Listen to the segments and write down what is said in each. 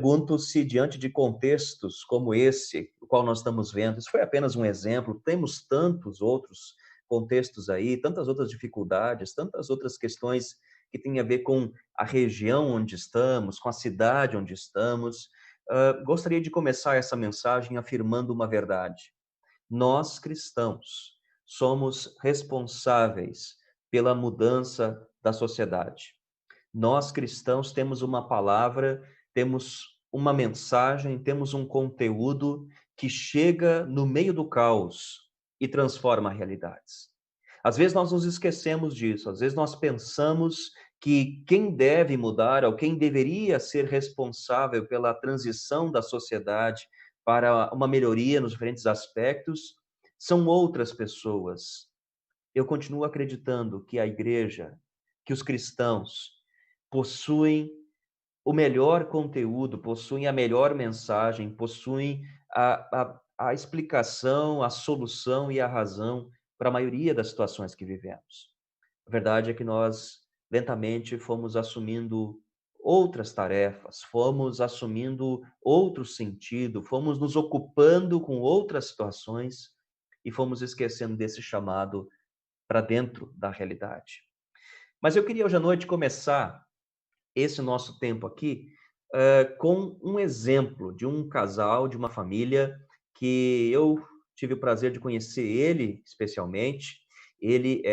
Pergunto se diante de contextos como esse, o qual nós estamos vendo, isso foi apenas um exemplo, temos tantos outros contextos aí, tantas outras dificuldades, tantas outras questões que têm a ver com a região onde estamos, com a cidade onde estamos. Gostaria de começar essa mensagem afirmando uma verdade. Nós, cristãos, somos responsáveis pela mudança da sociedade. Nós cristãos temos uma palavra, temos uma mensagem, temos um conteúdo que chega no meio do caos e transforma realidades. Às vezes nós nos esquecemos disso, às vezes nós pensamos que quem deve mudar, ou quem deveria ser responsável pela transição da sociedade para uma melhoria nos diferentes aspectos, são outras pessoas. Eu continuo acreditando que a igreja, que os cristãos possuem o melhor conteúdo, possuem a melhor mensagem, possuem a explicação, a solução e a razão para a maioria das situações que vivemos. A verdade é que nós lentamente fomos assumindo outras tarefas, fomos assumindo outro sentido, fomos nos ocupando com outras situações e fomos esquecendo desse chamado para dentro da realidade. Mas eu queria hoje à noite começar esse nosso tempo aqui, com um exemplo de um casal, de uma família, que eu tive o prazer de conhecer ele especialmente. Ele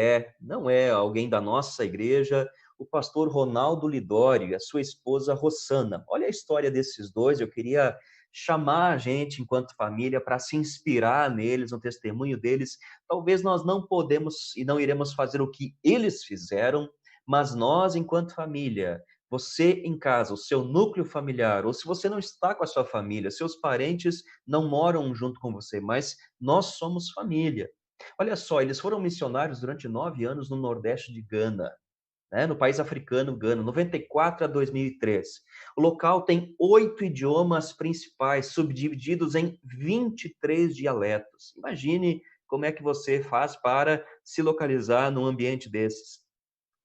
não é alguém da nossa igreja, o pastor Ronaldo Lidório e a sua esposa Rossana. Olha a história desses dois, eu queria chamar a gente, enquanto família, para se inspirar neles, no testemunho deles. Talvez nós não podemos e não iremos fazer o que eles fizeram, mas nós, enquanto família, você em casa, o seu núcleo familiar, ou se você não está com a sua família, seus parentes não moram junto com você, mas nós somos família. Olha só, eles foram missionários durante 9 anos no Nordeste de Gana, né, no país africano Gana, 94 a 2003. O local tem 8 idiomas principais, subdivididos em 23 dialetos. Imagine como é que você faz para se localizar num ambiente desses.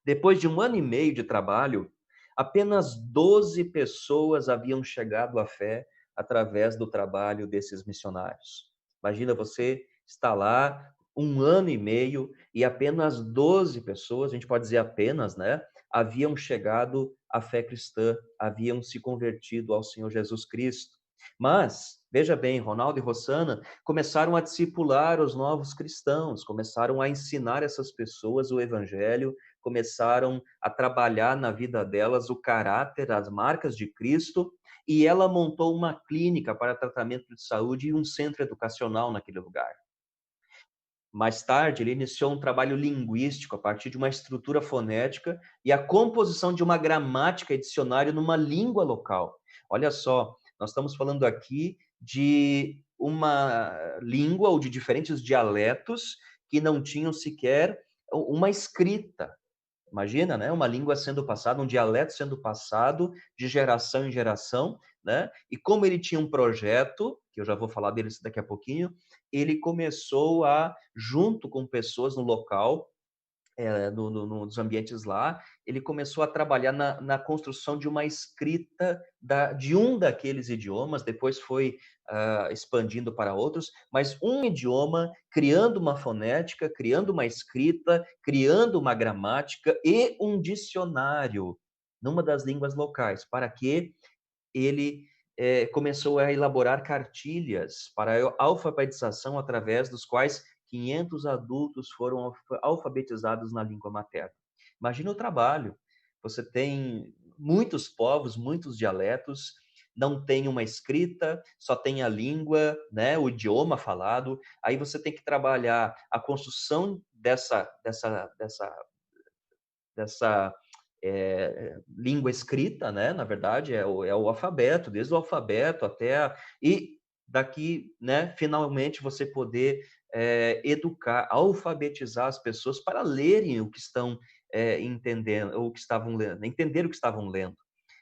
Depois de um ano e meio de trabalho, apenas 12 pessoas haviam chegado à fé através do trabalho desses missionários. Imagina você estar lá um ano e meio e apenas 12 pessoas, a gente pode dizer apenas, né? Haviam chegado à fé cristã, haviam se convertido ao Senhor Jesus Cristo. Mas, veja bem, Ronaldo e Rossana começaram a discipular os novos cristãos, começaram a ensinar essas pessoas o evangelho, começaram a trabalhar na vida delas o caráter, as marcas de Cristo, e ela montou uma clínica para tratamento de saúde e um centro educacional naquele lugar. Mais tarde, ele iniciou um trabalho linguístico a partir de uma estrutura fonética e a composição de uma gramática e dicionário numa língua local. Olha só, nós estamos falando aqui de uma língua ou de diferentes dialetos que não tinham sequer uma escrita. Imagina, né, uma língua sendo passada, um dialeto sendo passado de geração em geração, né? E como ele tinha um projeto, que eu já vou falar dele daqui a pouquinho, ele começou a, junto com pessoas no local, nos ambientes lá, ele começou a trabalhar na construção de uma escrita de um daqueles idiomas, depois foi expandindo para outros, mas um idioma, criando uma fonética, criando uma escrita, criando uma gramática e um dicionário numa das línguas locais, para que ele começou a elaborar cartilhas para a alfabetização através dos quais 500 adultos foram alfabetizados na língua materna. Imagina o trabalho. Você tem muitos povos, muitos dialetos, não tem uma escrita, só tem a língua, né, o idioma falado. Aí você tem que trabalhar a construção dessa língua escrita, né? Na verdade, é o alfabeto, desde o alfabeto até e daqui, né? Finalmente você poder educar, alfabetizar as pessoas para lerem o que estão entendendo, ou o que estavam lendo, entender o que estavam lendo.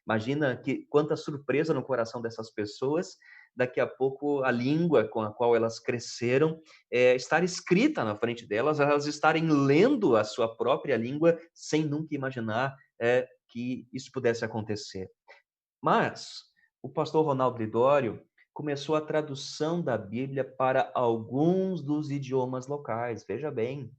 Imagina que quanta surpresa no coração dessas pessoas. Daqui a pouco a língua com a qual elas cresceram estar escrita na frente delas, elas estarem lendo a sua própria língua sem nunca imaginar que isso pudesse acontecer. Mas o pastor Ronaldo Lidório começou a tradução da Bíblia para alguns dos idiomas locais. Veja bem,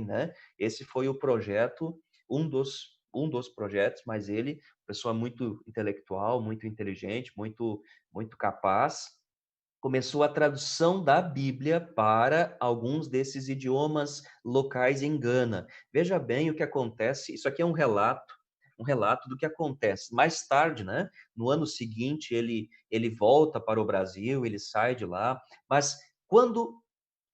né? Esse foi o projeto, um dos projetos, mas ele, pessoa muito intelectual, muito inteligente, muito capaz, começou a tradução da Bíblia para alguns desses idiomas locais em Gana. Veja bem o que acontece, isso aqui é um relato do que acontece. Mais tarde, né, no ano seguinte, ele volta para o Brasil, ele sai de lá, mas quando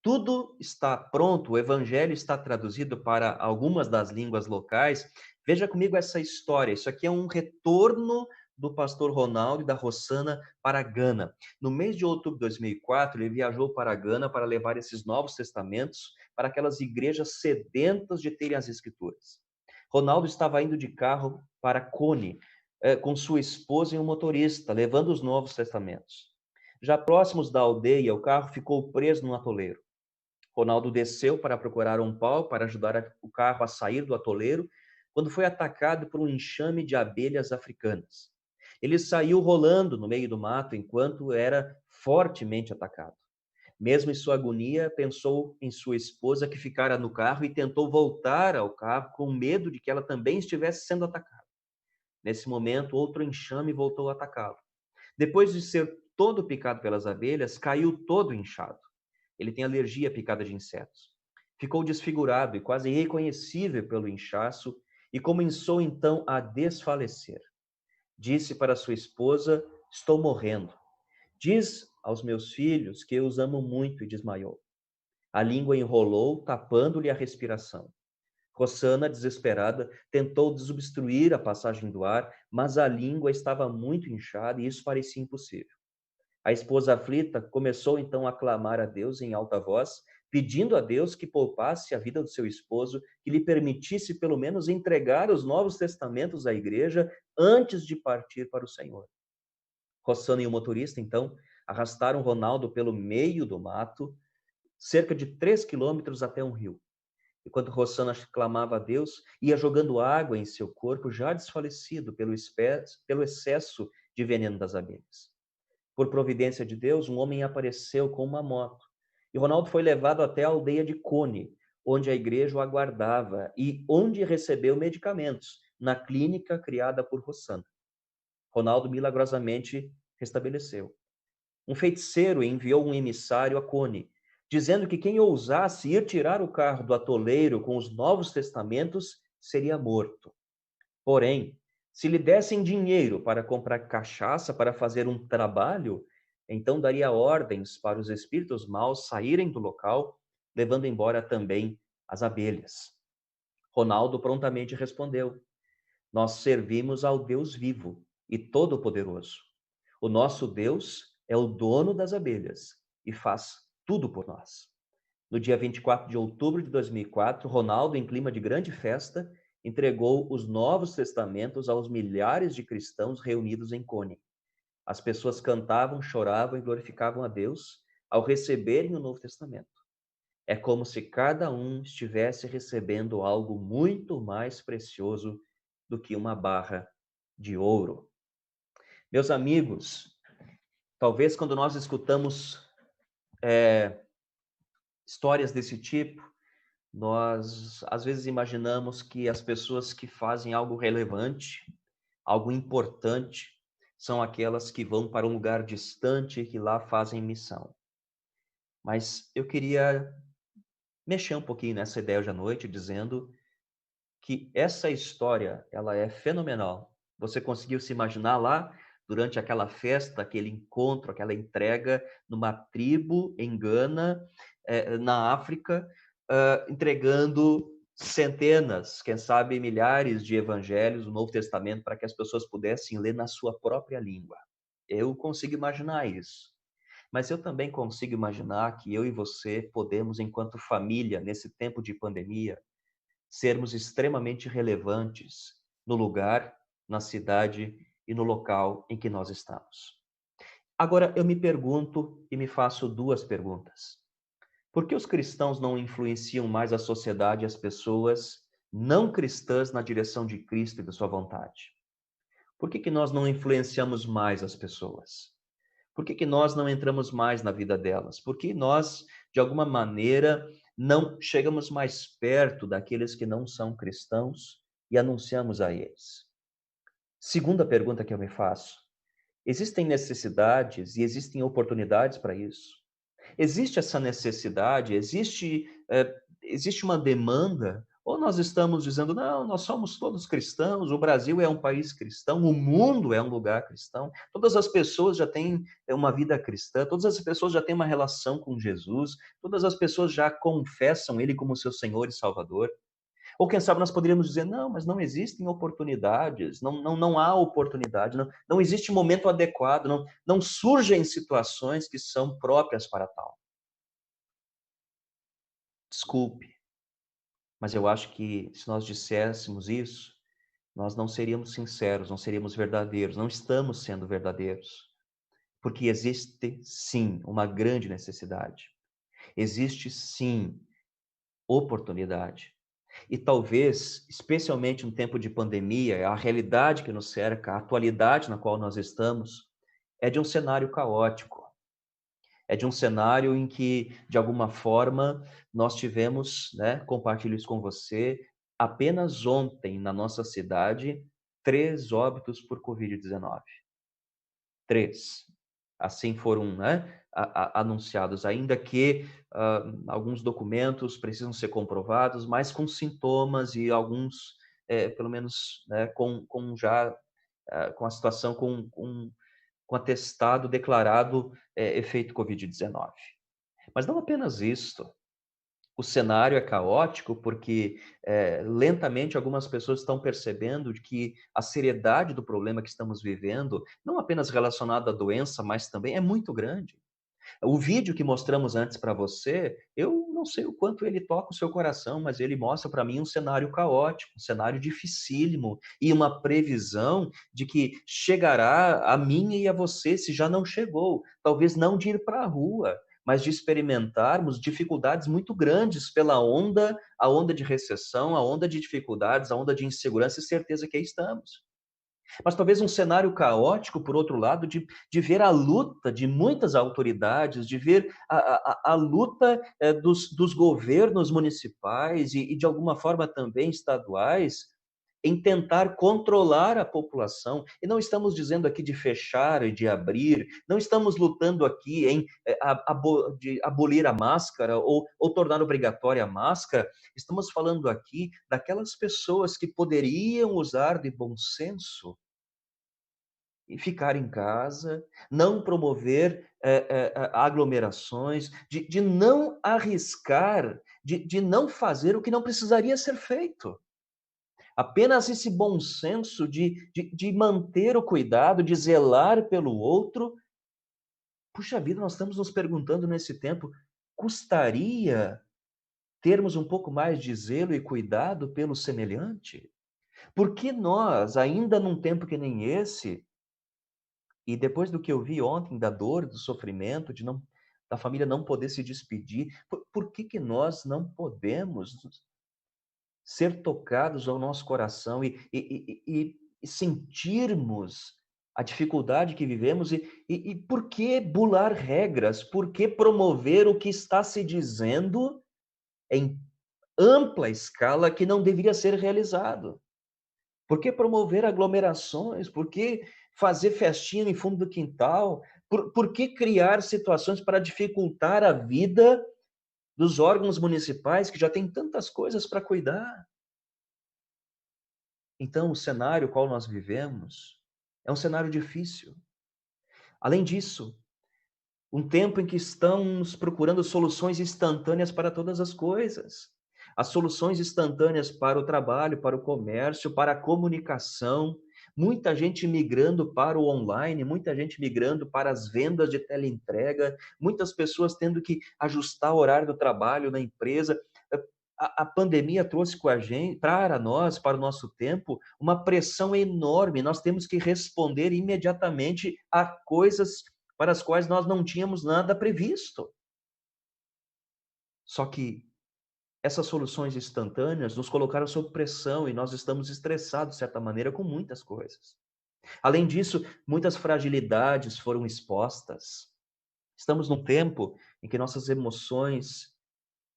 tudo está pronto, o evangelho está traduzido para algumas das línguas locais. Veja comigo essa história. Isso aqui é um retorno do pastor Ronaldo e da Rossana para Gana. No mês de outubro de 2004, ele viajou para Gana para levar esses novos testamentos para aquelas igrejas sedentas de terem as escrituras. Ronaldo estava indo de carro para Cone, com sua esposa e um motorista, levando os novos testamentos. Já próximos da aldeia, o carro ficou preso num atoleiro. Ronaldo desceu para procurar um pau para ajudar o carro a sair do atoleiro, quando foi atacado por um enxame de abelhas africanas. Ele saiu rolando no meio do mato enquanto era fortemente atacado. Mesmo em sua agonia, pensou em sua esposa que ficara no carro e tentou voltar ao carro com medo de que ela também estivesse sendo atacada. Nesse momento, outro enxame voltou a atacá-lo. Depois de ser todo picado pelas abelhas, caiu todo inchado. Ele tem alergia à picada de insetos. Ficou desfigurado e quase irreconhecível pelo inchaço e começou então a desfalecer. Disse para sua esposa: "Estou morrendo. Diz aos meus filhos que eu os amo muito", e desmaiou. A língua enrolou, tapando-lhe a respiração. Rossana, desesperada, tentou desobstruir a passagem do ar, mas a língua estava muito inchada e isso parecia impossível. A esposa aflita começou então a clamar a Deus em alta voz, pedindo a Deus que poupasse a vida do seu esposo, que lhe permitisse pelo menos entregar os Novos Testamentos à igreja antes de partir para o Senhor. Rossana e o motorista, então, arrastaram Ronaldo pelo meio do mato, cerca de 3 quilômetros até um rio. Enquanto Rossana clamava a Deus, ia jogando água em seu corpo, já desfalecido pelo excesso de veneno das abelhas. Por providência de Deus, um homem apareceu com uma moto. E Ronaldo foi levado até a aldeia de Cone, onde a igreja o aguardava e onde recebeu medicamentos, na clínica criada por Rossana. Ronaldo milagrosamente restabeleceu. Um feiticeiro enviou um emissário a Cone, dizendo que quem ousasse ir tirar o carro do atoleiro com os Novos Testamentos seria morto. Porém, se lhe dessem dinheiro para comprar cachaça para fazer um trabalho, então daria ordens para os espíritos maus saírem do local, levando embora também as abelhas. Ronaldo prontamente respondeu: "Nós servimos ao Deus vivo e todo-poderoso. O nosso Deus é o dono das abelhas e faz tudo por nós." No dia 24 de outubro de 2004, Ronaldo, em clima de grande festa, entregou os Novos Testamentos aos milhares de cristãos reunidos em Cone. As pessoas cantavam, choravam e glorificavam a Deus ao receberem o Novo Testamento. É como se cada um estivesse recebendo algo muito mais precioso do que uma barra de ouro. Meus amigos, talvez quando nós escutamos histórias desse tipo, nós às vezes imaginamos que as pessoas que fazem algo relevante, algo importante, são aquelas que vão para um lugar distante e que lá fazem missão. Mas eu queria mexer um pouquinho nessa ideia hoje à noite, dizendo que essa história, ela é fenomenal. Você conseguiu se imaginar lá, durante aquela festa, aquele encontro, aquela entrega, numa tribo em Gana, na África, entregando centenas, quem sabe milhares de evangelhos, o Novo Testamento, para que as pessoas pudessem ler na sua própria língua. Eu consigo imaginar isso. Mas eu também consigo imaginar que eu e você podemos, enquanto família, nesse tempo de pandemia, sermos extremamente relevantes no lugar, na cidade e no local em que nós estamos. Agora, eu me pergunto e me faço duas perguntas. Por que os cristãos não influenciam mais a sociedade e as pessoas não cristãs na direção de Cristo e da sua vontade? Por que que nós não influenciamos mais as pessoas? Por que que nós não entramos mais na vida delas? Porque nós, de alguma maneira, não chegamos mais perto daqueles que não são cristãos e anunciamos a eles. Segunda pergunta que eu me faço: existem necessidades e existem oportunidades para isso? Existe essa necessidade? Existe uma demanda? Ou nós estamos dizendo, não, nós somos todos cristãos, o Brasil é um país cristão, o mundo é um lugar cristão, todas as pessoas já têm uma vida cristã, todas as pessoas já têm uma relação com Jesus, todas as pessoas já confessam Ele como seu Senhor e Salvador. Ou quem sabe nós poderíamos dizer, não, mas não existem oportunidades, não há oportunidade, não existe momento adequado, não surgem situações que são próprias para tal. Desculpe, mas eu acho que se nós disséssemos isso, nós não seríamos sinceros, não seríamos verdadeiros, não estamos sendo verdadeiros. Porque existe sim uma grande necessidade, existe sim oportunidade. E talvez, especialmente no tempo de pandemia, a realidade que nos cerca, a atualidade na qual nós estamos, é de um cenário caótico. É de um cenário em que, de alguma forma, nós tivemos, né, compartilho isso com você, apenas ontem na nossa cidade, 3 óbitos por Covid-19. 3. Assim foram, né, anunciados, ainda que alguns documentos precisam ser comprovados, mas com sintomas e alguns, pelo menos, né, com já com a situação com atestado declarado efeito Covid-19. Mas não apenas isso. O cenário é caótico porque lentamente algumas pessoas estão percebendo de que a seriedade do problema que estamos vivendo, não apenas relacionado à doença, mas também é muito grande. O vídeo que mostramos antes para você, eu não sei o quanto ele toca o seu coração, mas ele mostra para mim um cenário caótico, um cenário dificílimo e uma previsão de que chegará a mim e a você, se já não chegou. Talvez não de ir para a rua, mas de experimentarmos dificuldades muito grandes pela onda, a onda de recessão, a onda de dificuldades, a onda de insegurança e certeza que aí estamos. Mas talvez um cenário caótico, por outro lado, de ver a luta de muitas autoridades, de ver a luta dos governos municipais e, de alguma forma, também estaduais, em tentar controlar a população. E não estamos dizendo aqui de fechar e de abrir, não estamos lutando aqui em de abolir a máscara ou tornar obrigatória a máscara, estamos falando aqui daquelas pessoas que poderiam usar de bom senso e ficar em casa, não promover aglomerações, de não arriscar, de não fazer o que não precisaria ser feito. Apenas esse bom senso de manter o cuidado, de zelar pelo outro. Puxa vida, nós estamos nos perguntando nesse tempo, custaria termos um pouco mais de zelo e cuidado pelo semelhante? Por que nós, ainda num tempo que nem esse, e depois do que eu vi ontem, da dor, do sofrimento, da família não poder se despedir, por que que nós não podemos ser tocados ao nosso coração e sentirmos a dificuldade que vivemos e por que bular regras? Por que promover o que está se dizendo em ampla escala que não deveria ser realizado? Por que promover aglomerações? Por que fazer festinha em fundo do quintal? Por que criar situações para dificultar a vida dos órgãos municipais que já têm tantas coisas para cuidar? Então, o cenário qual nós vivemos é um cenário difícil. Além disso, um tempo em que estamos procurando soluções instantâneas para todas as coisas. As soluções instantâneas para o trabalho, para o comércio, para a comunicação. Muita gente migrando para o online, muita gente migrando para as vendas de teleentrega, muitas pessoas tendo que ajustar o horário do trabalho na empresa. A pandemia trouxe com a gente, para nós, para o nosso tempo, uma pressão enorme. Nós temos que responder imediatamente a coisas para as quais nós não tínhamos nada previsto. Só que essas soluções instantâneas nos colocaram sob pressão e nós estamos estressados, de certa maneira, com muitas coisas. Além disso, muitas fragilidades foram expostas. Estamos num tempo em que nossas emoções,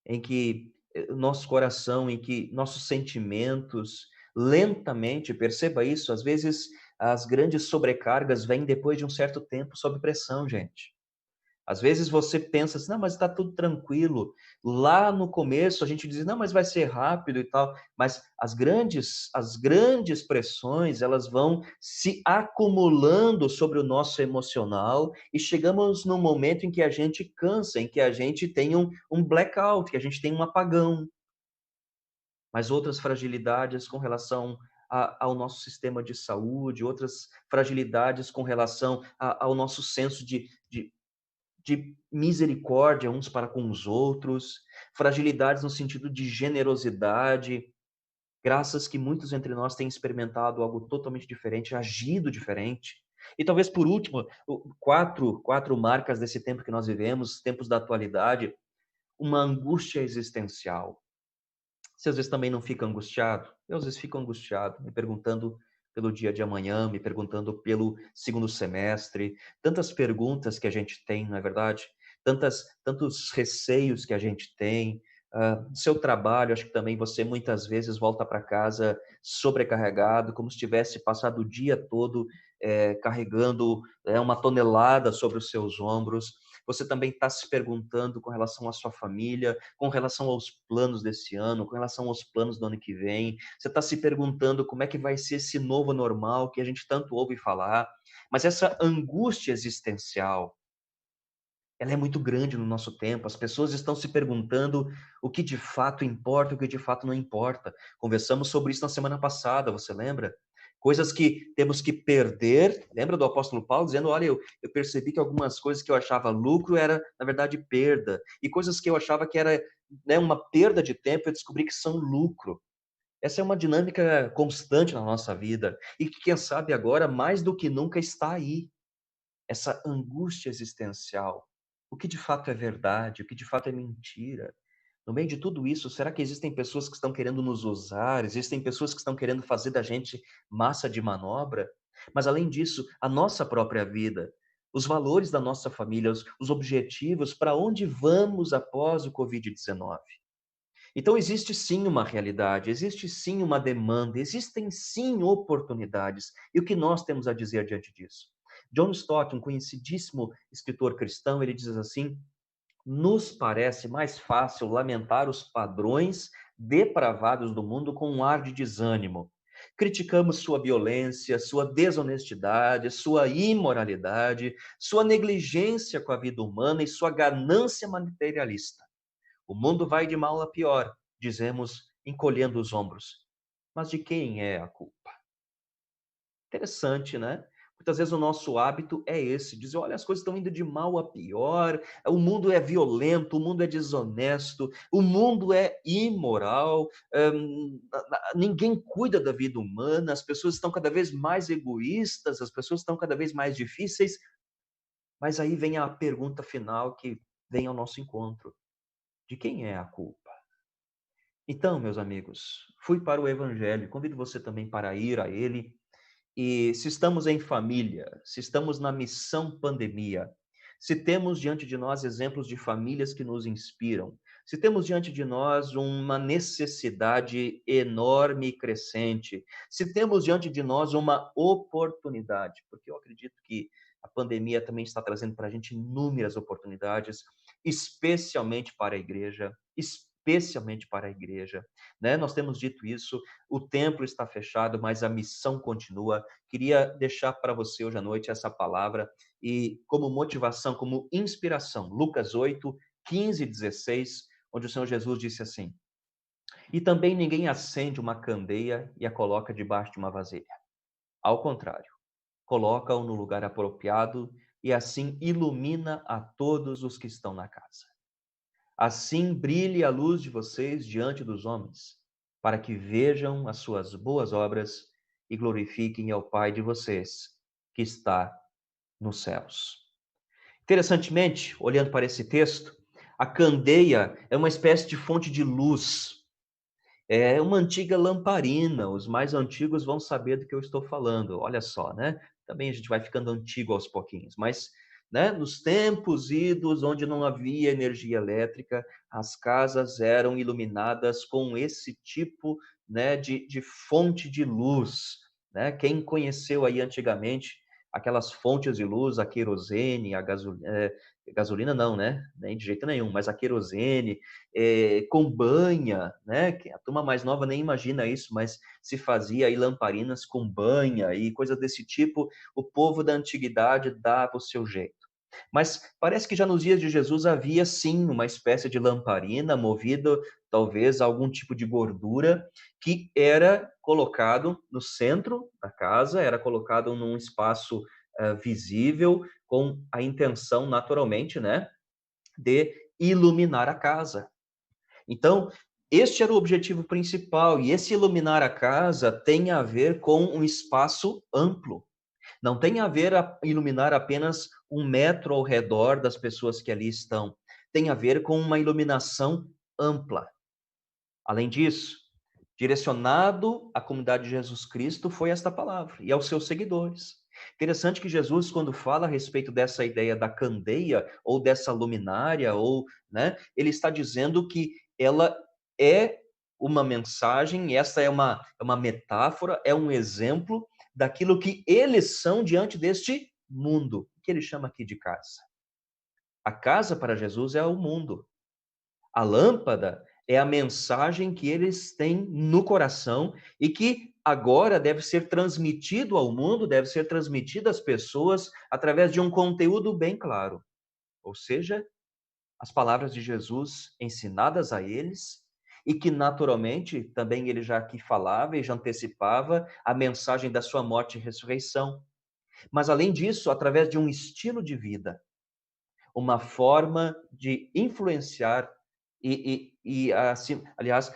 em que nosso coração, em que nossos sentimentos, lentamente, perceba isso, às vezes as grandes sobrecargas vêm depois de um certo tempo sob pressão, gente. Às vezes você pensa assim: "Não, mas está tudo tranquilo". Lá no começo a gente diz: "Não, mas vai ser rápido e tal", mas as grandes pressões, elas vão se acumulando sobre o nosso emocional e chegamos num momento em que a gente cansa, em que a gente tem um blackout, que a gente tem um apagão. Mas outras fragilidades com relação ao nosso sistema de saúde, outras fragilidades com relação ao nosso senso de misericórdia uns para com os outros, fragilidades no sentido de generosidade, graças que muitos entre nós têm experimentado algo totalmente diferente, agido diferente. E talvez por último, quatro marcas desse tempo que nós vivemos, tempos da atualidade, uma angústia existencial. Você às vezes também não fica angustiado? Eu às vezes fico angustiado, me perguntando pelo dia de amanhã, me perguntando pelo segundo semestre, tantas perguntas que a gente tem, não é verdade? Tantos receios que a gente tem. Seu trabalho, acho que também você muitas vezes volta para casa sobrecarregado, como se tivesse passado o dia todo carregando uma tonelada sobre os seus ombros. Você também está se perguntando com relação à sua família, com relação aos planos desse ano, com relação aos planos do ano que vem. Você está se perguntando como é que vai ser esse novo normal que a gente tanto ouve falar. Mas essa angústia existencial, ela é muito grande no nosso tempo. As pessoas estão se perguntando o que de fato importa e o que de fato não importa. Conversamos sobre isso na semana passada, você lembra? Coisas que temos que perder. Lembra do apóstolo Paulo dizendo: olha, eu percebi que algumas coisas que eu achava lucro era, na verdade, perda. E coisas que eu achava que era, né, uma perda de tempo, eu descobri que são lucro. Essa é uma dinâmica constante na nossa vida. E que, quem sabe agora, mais do que nunca, está aí essa angústia existencial. O que de fato é verdade, o que de fato é mentira? No meio de tudo isso, será que existem pessoas que estão querendo nos usar? Existem pessoas que estão querendo fazer da gente massa de manobra? Mas além disso, a nossa própria vida, os valores da nossa família, os objetivos, para onde vamos após o Covid-19? Então existe sim uma realidade, existe sim uma demanda, existem sim oportunidades. E o que nós temos a dizer diante disso? John Stott, um conhecidíssimo escritor cristão, ele diz assim: nos parece mais fácil lamentar os padrões depravados do mundo com um ar de desânimo. Criticamos sua violência, sua desonestidade, sua imoralidade, sua negligência com a vida humana e sua ganância materialista. O mundo vai de mal a pior, dizemos, encolhendo os ombros. Mas de quem é a culpa? Interessante, né? Muitas vezes o nosso hábito é esse, dizer, olha, as coisas estão indo de mal a pior, o mundo é violento, o mundo é desonesto, o mundo é imoral, ninguém cuida da vida humana, as pessoas estão cada vez mais egoístas, as pessoas estão cada vez mais difíceis, mas aí vem a pergunta final que vem ao nosso encontro. De quem é a culpa? Então, meus amigos, fui para o Evangelho, convido você também para ir a ele. E se estamos em família, se estamos na missão pandemia, se temos diante de nós exemplos de famílias que nos inspiram, se temos diante de nós uma necessidade enorme e crescente, se temos diante de nós uma oportunidade, porque eu acredito que a pandemia também está trazendo para a gente inúmeras oportunidades, especialmente para a igreja, especialmente para a igreja, né? Nós temos dito isso, o templo está fechado, mas a missão continua. Queria deixar para você hoje à noite essa palavra e como motivação, como inspiração, Lucas 8, 15 e 16, onde o Senhor Jesus disse assim: e também ninguém acende uma candeia e a coloca debaixo de uma vasilha. Ao contrário, coloca-o no lugar apropriado e assim ilumina a todos os que estão na casa. Assim brilhe a luz de vocês diante dos homens, para que vejam as suas boas obras e glorifiquem ao Pai de vocês, que está nos céus. Interessantemente, olhando para esse texto, a candeia é uma espécie de fonte de luz. É uma antiga lamparina, os mais antigos vão saber do que eu estou falando, olha só, né. Também a gente vai ficando antigo aos pouquinhos, mas, né, nos tempos idos onde não havia energia elétrica, as casas eram iluminadas com esse tipo, né, de fonte de luz, né. Quem conheceu aí antigamente aquelas fontes de luz, a querosene, gasolina não, né, nem de jeito nenhum, mas a querosene, com banha, né, que a turma mais nova nem imagina isso, mas se fazia aí lamparinas com banha e coisa desse tipo, o povo da antiguidade dava o seu jeito. Mas parece que já nos dias de Jesus havia sim uma espécie de lamparina movida talvez a algum tipo de gordura que era colocado no centro da casa, era colocado num espaço visível com a intenção naturalmente, né, de iluminar a casa. Então, este era o objetivo principal, e esse iluminar a casa tem a ver com um espaço amplo. Não tem a ver a iluminar apenas 1 metro ao redor das pessoas que ali estão. Tem a ver com uma iluminação ampla. Além disso, direcionado à comunidade de Jesus Cristo foi esta palavra e aos seus seguidores. Interessante que Jesus, quando fala a respeito dessa ideia da candeia ou dessa luminária, ou, né, ele está dizendo que ela é uma mensagem, essa é uma metáfora, é um exemplo daquilo que eles são diante deste mundo, que ele chama aqui de casa. A casa para Jesus é o mundo. A lâmpada é a mensagem que eles têm no coração e que agora deve ser transmitido ao mundo, deve ser transmitido às pessoas através de um conteúdo bem claro. Ou seja, as palavras de Jesus ensinadas a eles e que naturalmente também ele já aqui falava e já antecipava a mensagem da sua morte e ressurreição. Mas além disso, através de um estilo de vida, uma forma de influenciar assim, aliás,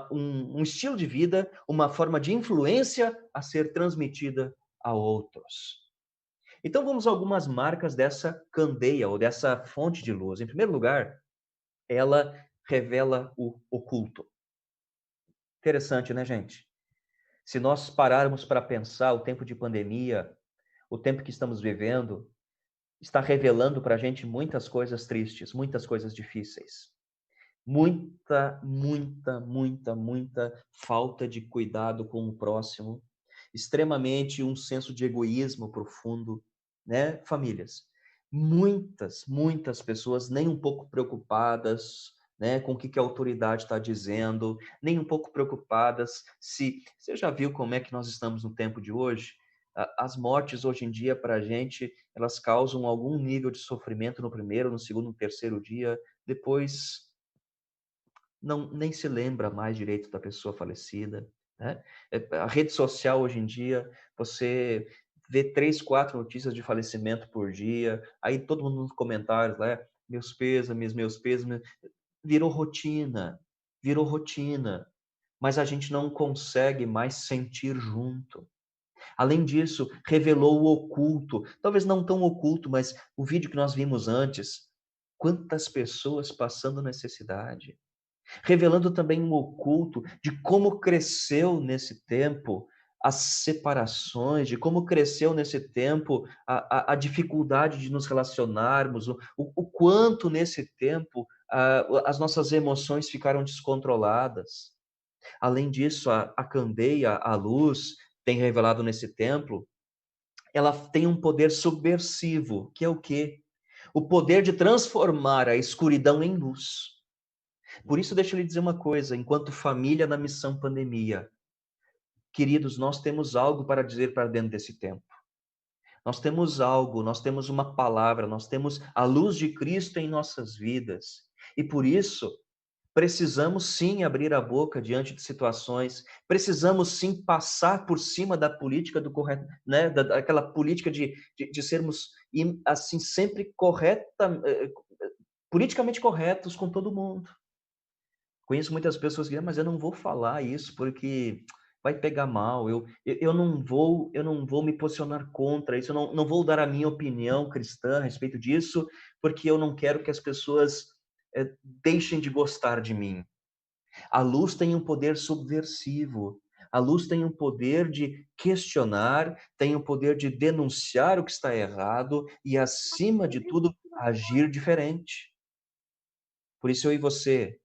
um estilo de vida, uma forma de influência a ser transmitida a outros. Então vamos a algumas marcas dessa candeia ou dessa fonte de luz. Em primeiro lugar, ela revela o oculto. Interessante, né, gente? Se nós pararmos para pensar, o tempo de pandemia, o tempo que estamos vivendo, está revelando para a gente muitas coisas tristes, muitas coisas difíceis. Muita falta de cuidado com o próximo, extremamente um senso de egoísmo profundo, né, famílias. Muitas pessoas nem um pouco preocupadas, né, com o que a autoridade está dizendo, nem um pouco preocupadas se você já viu como é que nós estamos no tempo de hoje? As mortes hoje em dia para a gente, elas causam algum nível de sofrimento no primeiro, no segundo, no terceiro dia, depois não, nem se lembra mais direito da pessoa falecida, né? A rede social hoje em dia, você vê 3, 4 notícias de falecimento por dia, aí todo mundo nos comentários, né, meus pêsames, virou rotina, mas a gente não consegue mais sentir junto. Além disso, revelou o oculto, talvez não tão oculto, mas o vídeo que nós vimos antes, quantas pessoas passando necessidade, revelando também um oculto de como cresceu nesse tempo as separações, de como cresceu nesse tempo a dificuldade de nos relacionarmos, o quanto nesse tempo as nossas emoções ficaram descontroladas. Além disso, a candeia, a luz, tem revelado nesse templo, ela tem um poder subversivo, que é o quê? O poder de transformar a escuridão em luz. Por isso, deixa eu lhe dizer uma coisa, enquanto família na missão pandemia, queridos, nós temos algo para dizer para dentro desse tempo. Nós temos algo, nós temos uma palavra, nós temos a luz de Cristo em nossas vidas. E por isso, precisamos sim abrir a boca diante de situações, precisamos sim passar por cima da política do correto, né, daquela política de sermos assim sempre politicamente corretos com todo mundo. Conheço muitas pessoas que dizem: "Mas eu não vou falar isso porque vai pegar mal, eu não vou me posicionar contra isso, eu não vou dar a minha opinião cristã a respeito disso, porque eu não quero que as pessoas, deixem de gostar de mim". A luz tem um poder subversivo. A luz tem um poder de questionar, tem o poder de denunciar o que está errado e, acima de tudo, agir diferente. Por isso, eu e você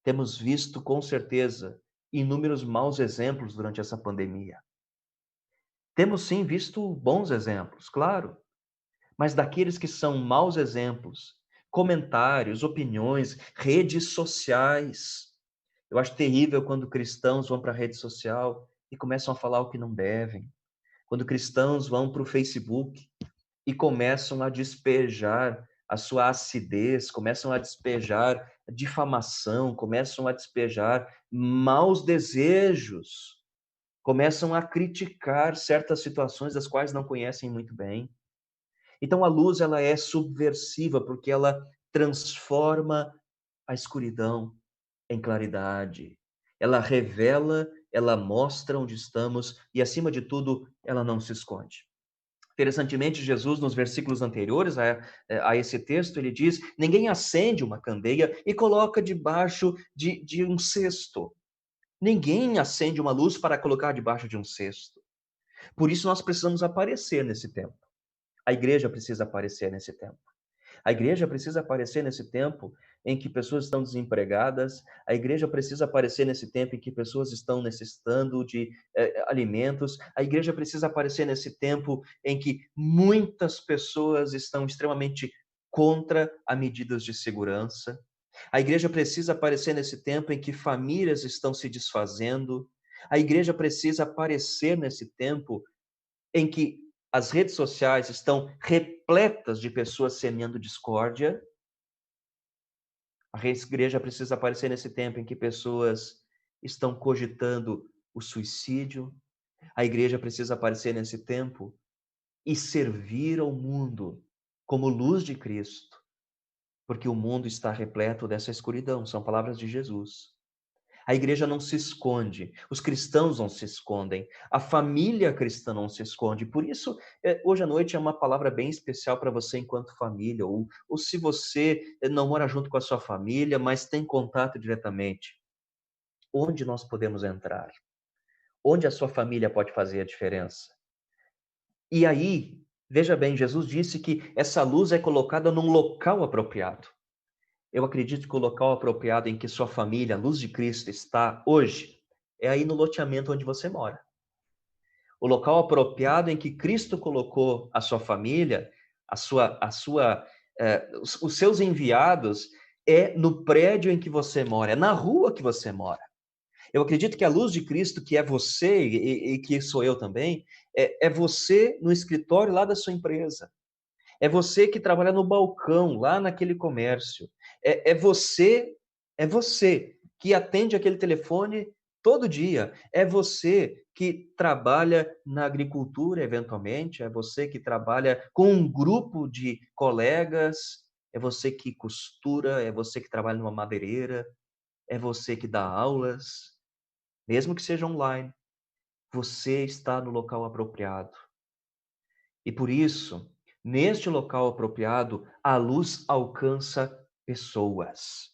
temos visto, com certeza, inúmeros maus exemplos durante essa pandemia. Temos sim visto bons exemplos, claro, mas daqueles que são maus exemplos, comentários, opiniões, redes sociais. Eu acho terrível quando cristãos vão para a rede social e começam a falar o que não devem. Quando cristãos vão para o Facebook e começam a despejar a sua acidez, começam a despejar difamação, começam a despejar maus desejos, começam a criticar certas situações das quais não conhecem muito bem. Então a luz, ela é subversiva porque ela transforma a escuridão em claridade. Ela revela, ela mostra onde estamos e, acima de tudo, ela não se esconde. Interessantemente, Jesus, nos versículos anteriores a esse texto, ele diz: ninguém acende uma candeia e coloca debaixo de um cesto. Ninguém acende uma luz para colocar debaixo de um cesto. Por isso, nós precisamos aparecer nesse tempo. A igreja precisa aparecer nesse tempo. A igreja precisa aparecer nesse tempo em que pessoas estão desempregadas, a igreja precisa aparecer nesse tempo em que pessoas estão necessitando de alimentos, a igreja precisa aparecer nesse tempo em que muitas pessoas estão extremamente contra as medidas de segurança. A igreja precisa aparecer nesse tempo em que famílias estão se desfazendo. A igreja precisa aparecer nesse tempo em que as redes sociais estão repletas de pessoas semeando discórdia. A igreja precisa aparecer nesse tempo em que pessoas estão cogitando o suicídio. A igreja precisa aparecer nesse tempo e servir ao mundo como luz de Cristo, porque o mundo está repleto dessa escuridão. São palavras de Jesus. A igreja não se esconde, os cristãos não se escondem, a família cristã não se esconde. Por isso, hoje à noite é uma palavra bem especial para você enquanto família, ou se você não mora junto com a sua família, mas tem contato diretamente. Onde nós podemos entrar? Onde a sua família pode fazer a diferença? E aí, veja bem, Jesus disse que essa luz é colocada num local apropriado. Eu acredito que o local apropriado em que sua família, a luz de Cristo, está hoje, é aí no loteamento onde você mora. O local apropriado em que Cristo colocou a sua família, os seus enviados, é no prédio em que você mora, é na rua que você mora. Eu acredito que a luz de Cristo, que é você e que sou eu também, é você no escritório lá da sua empresa. É você que trabalha no balcão, lá naquele comércio. É você que atende aquele telefone todo dia. É você que trabalha na agricultura, eventualmente. É você que trabalha com um grupo de colegas. É você que costura. É você que trabalha numa madeireira. É você que dá aulas, mesmo que seja online. Você está no local apropriado. E por isso, neste local apropriado, a luz alcança pessoas.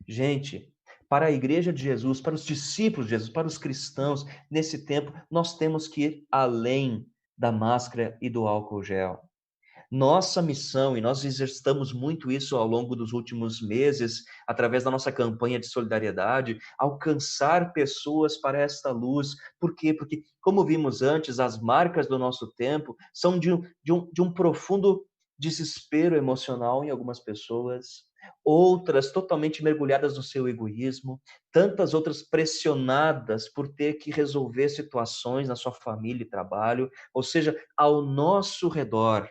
Gente, para a igreja de Jesus, para os discípulos de Jesus, para os cristãos, nesse tempo, nós temos que ir além da máscara e do álcool gel. Nossa missão, e nós exercitamos muito isso ao longo dos últimos meses, através da nossa campanha de solidariedade, alcançar pessoas para esta luz. Por quê? Porque, como vimos antes, as marcas do nosso tempo são de um profundo desespero emocional em algumas pessoas, outras totalmente mergulhadas no seu egoísmo, tantas outras pressionadas por ter que resolver situações na sua família e trabalho, ou seja, ao nosso redor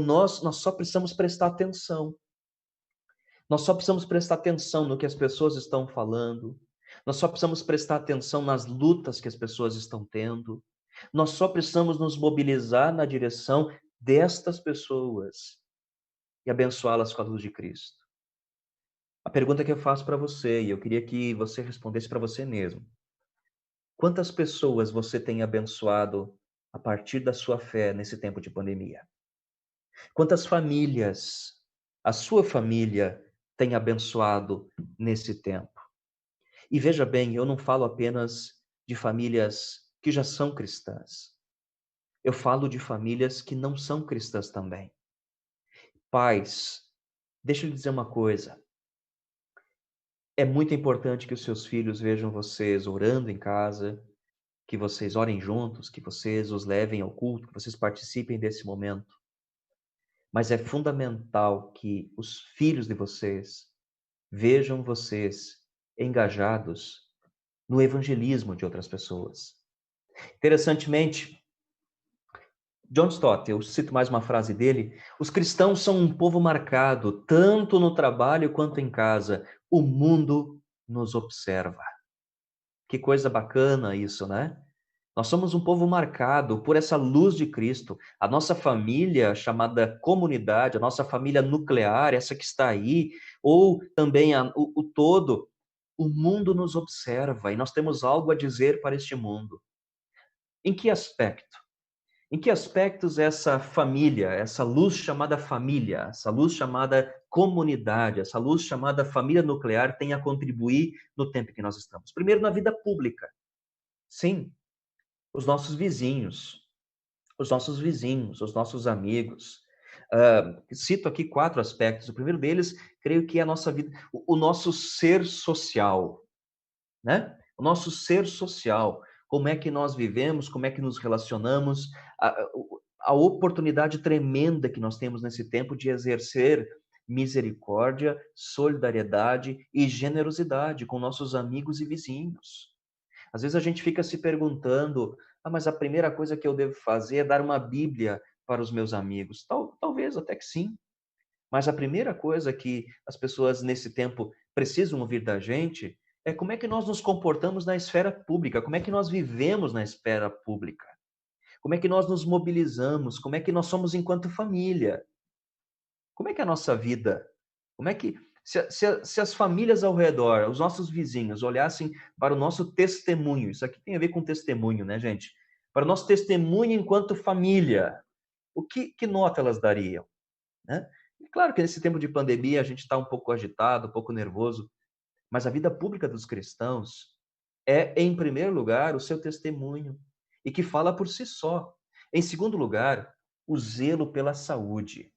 nós só precisamos prestar atenção. Nós só precisamos prestar atenção no que as pessoas estão falando. Nós só precisamos prestar atenção nas lutas que as pessoas estão tendo. Nós só precisamos nos mobilizar na direção destas pessoas e abençoá-las com a luz de Cristo. A pergunta que eu faço para você, e eu queria que você respondesse para você mesmo: quantas pessoas você tem abençoado a partir da sua fé nesse tempo de pandemia? Quantas famílias a sua família tem abençoado nesse tempo? E veja bem, eu não falo apenas de famílias que já são cristãs. Eu falo de famílias que não são cristãs também. Pais, deixa eu lhe dizer uma coisa. É muito importante que os seus filhos vejam vocês orando em casa, que vocês orem juntos, que vocês os levem ao culto, que vocês participem desse momento. Mas é fundamental que os filhos de vocês vejam vocês engajados no evangelismo de outras pessoas. Interessantemente, John Stott, eu cito mais uma frase dele: os cristãos são um povo marcado, tanto no trabalho quanto em casa. O mundo nos observa. Que coisa bacana isso, né? Nós somos um povo marcado por essa luz de Cristo. A nossa família, chamada comunidade, a nossa família nuclear, essa que está aí, ou também o todo, o mundo nos observa e nós temos algo a dizer para este mundo. Em que aspecto? Em que aspectos essa família, essa luz chamada família, essa luz chamada comunidade, essa luz chamada família nuclear tem a contribuir no tempo que nós estamos? Primeiro, na vida pública. Sim, os nossos vizinhos, os nossos amigos. Cito aqui 4 aspectos. O primeiro deles, creio que é a nossa vida, o nosso ser social, né? O nosso ser social. Como é que nós vivemos, como é que nos relacionamos, a oportunidade tremenda que nós temos nesse tempo de exercer misericórdia, solidariedade e generosidade com nossos amigos e vizinhos. Às vezes a gente fica se perguntando: ah, mas a primeira coisa que eu devo fazer é dar uma Bíblia para os meus amigos. Talvez até que sim, mas a primeira coisa que as pessoas nesse tempo precisam ouvir da gente é como é que nós nos comportamos na esfera pública, como é que nós vivemos na esfera pública, como é que nós nos mobilizamos, como é que nós somos enquanto família, como é que é a nossa vida, como é que se as famílias ao redor, os nossos vizinhos, olhassem para o nosso testemunho, isso aqui tem a ver com testemunho, né, gente? Para o nosso testemunho enquanto família, que nota elas dariam, né? E claro que nesse tempo de pandemia a gente está um pouco agitado, um pouco nervoso, mas a vida pública dos cristãos é, em primeiro lugar, o seu testemunho, e que fala por si só. Em segundo lugar, o zelo pela saúde.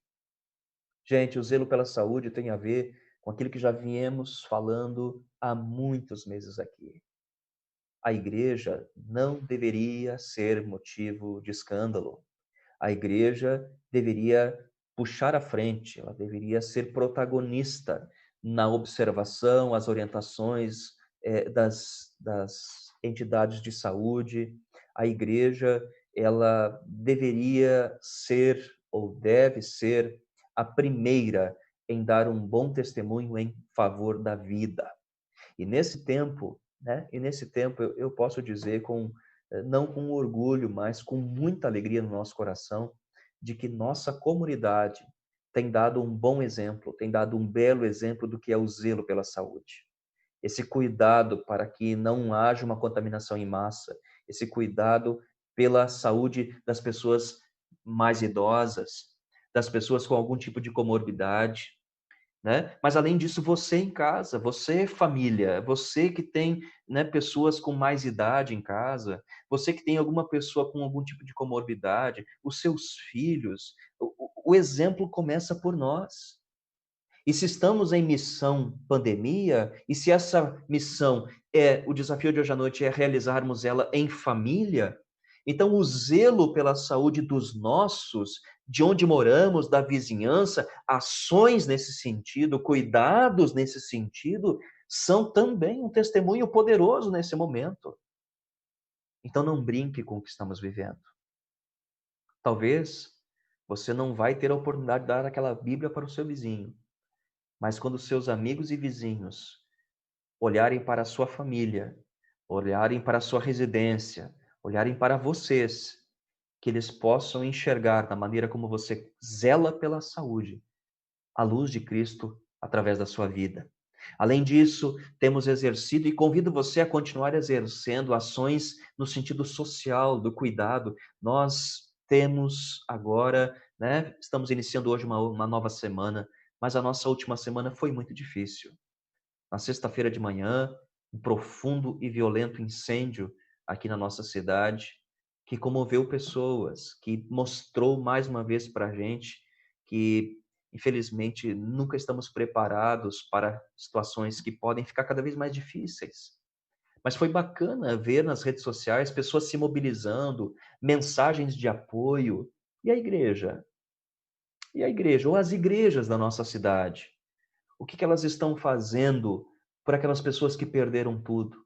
Gente, o zelo pela saúde tem a ver com aquilo que já viemos falando há muitos meses aqui. A igreja não deveria ser motivo de escândalo. A igreja deveria puxar à frente, ela deveria ser protagonista na observação, as orientações das entidades de saúde. A igreja, ela deveria ser ou deve ser a primeira em dar um bom testemunho em favor da vida. E nesse tempo, né? E nesse tempo eu posso dizer com não com orgulho, mas com muita alegria no nosso coração, de que nossa comunidade tem dado um bom exemplo, tem dado um belo exemplo do que é o zelo pela saúde. Esse cuidado para que não haja uma contaminação em massa, esse cuidado pela saúde das pessoas mais idosas, das pessoas com algum tipo de comorbidade, né? Mas além disso, você em casa, você família, você que tem, né, pessoas com mais idade em casa, você que tem alguma pessoa com algum tipo de comorbidade, os seus filhos, o exemplo começa por nós. E se estamos em missão pandemia, e se essa missão o desafio de hoje à noite é realizarmos ela em família, então o zelo pela saúde dos nossos, de onde moramos, da vizinhança, ações nesse sentido, cuidados nesse sentido, são também um testemunho poderoso nesse momento. Então não brinque com o que estamos vivendo. Talvez você não vai ter a oportunidade de dar aquela Bíblia para o seu vizinho, mas quando seus amigos e vizinhos olharem para a sua família, olharem para a sua residência, olharem para vocês, que eles possam enxergar da maneira como você zela pela saúde, a luz de Cristo através da sua vida. Além disso, temos exercido e convido você a continuar exercendo ações no sentido social, do cuidado. Nós temos agora, né, estamos iniciando hoje uma nova semana, mas a nossa última semana foi muito difícil. Na sexta-feira de manhã, um profundo e violento incêndio aqui na nossa cidade, que comoveu pessoas, que mostrou mais uma vez para a gente que, infelizmente, nunca estamos preparados para situações que podem ficar cada vez mais difíceis. Mas foi bacana ver nas redes sociais pessoas se mobilizando, mensagens de apoio. E a igreja? E a igreja? Ou as igrejas da nossa cidade? O que elas estão fazendo por aquelas pessoas que perderam tudo?